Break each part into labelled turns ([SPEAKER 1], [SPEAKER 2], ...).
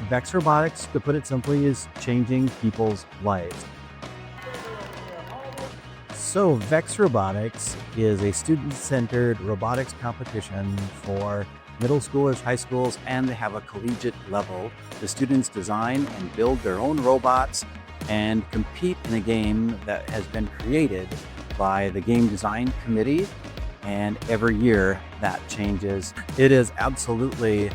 [SPEAKER 1] VEX Robotics, to put it simply, is changing people's lives. So VEX Robotics is a student-centered robotics competition for middle schoolers, high schools, and they have a collegiate level. The students design and build their own robots and compete in a game that has been created by the game design committee, and every year that changes. It is absolutely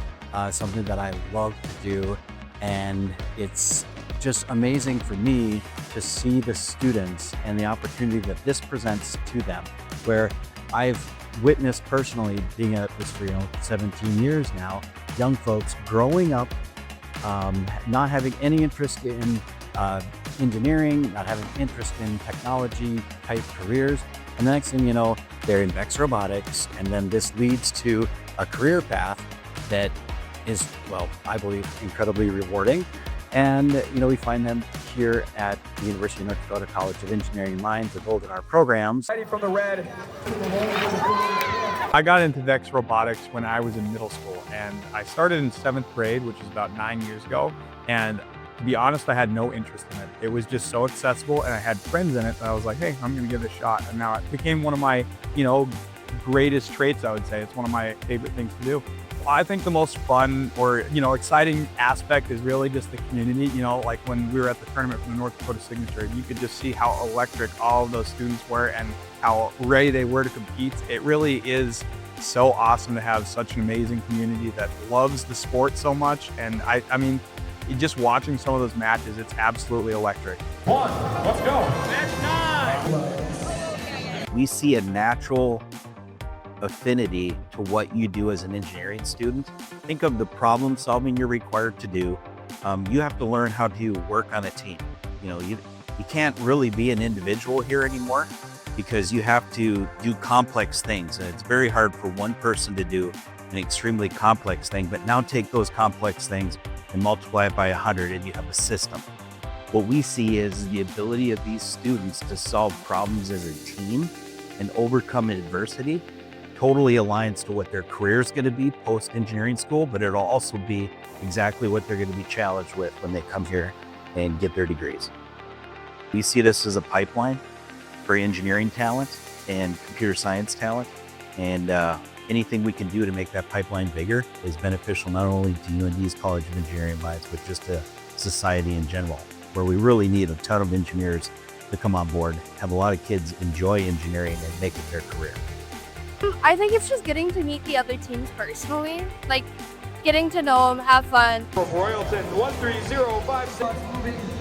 [SPEAKER 1] something that I love to do, and it's just amazing for me to see the students and the opportunity that this presents to them, where I've witnessed personally, being at this for 17 years now, young folks growing up, not having any interest in engineering, not having interest in technology type careers, and the next thing you know, they're in VEX Robotics, and then this leads to a career path that is, well, I believe, incredibly rewarding. And we find them here at the University of North Dakota College of Engineering Mines, enrolled in our programs.
[SPEAKER 2] Ready from the red. I got into VEX Robotics when I was in middle school, and I started in 7th grade, which is about 9 years ago. And to be honest, I had no interest in it. It was just so accessible, and I had friends in it that I was like, hey, I'm gonna give it a shot. And now it became one of my, greatest traits, I would say. It's one of my favorite things to do. I think the most fun or, exciting aspect is really just the community. Like when we were at the tournament for the North Dakota Signature, you could just see how electric all of those students were and how ready they were to compete. It really is so awesome to have such an amazing community that loves the sport so much. And I mean, just watching some of those matches, it's absolutely electric. Let's go. Next time.
[SPEAKER 1] We see a natural affinity to what you do as an engineering student. Think of the problem solving you're required to do. You have to learn how to work on a team. You can't really be an individual here anymore because you have to do complex things. And it's very hard for one person to do an extremely complex thing, but now take those complex things and multiply it by 100 and you have a system. What we see is the ability of these students to solve problems as a team and overcome adversity totally aligns to what their career is going to be post-engineering school, but it'll also be exactly what they're going to be challenged with when they come here and get their degrees. We see this as a pipeline for engineering talent and computer science talent, and anything we can do to make that pipeline bigger is beneficial not only to UND's College of Engineering Minds, but just to society in general, where we really need a ton of engineers to come on board, have a lot of kids enjoy engineering and make it their career.
[SPEAKER 3] I think it's just getting to meet the other teams personally, like getting to know them, have fun.
[SPEAKER 4] Royalton 13056.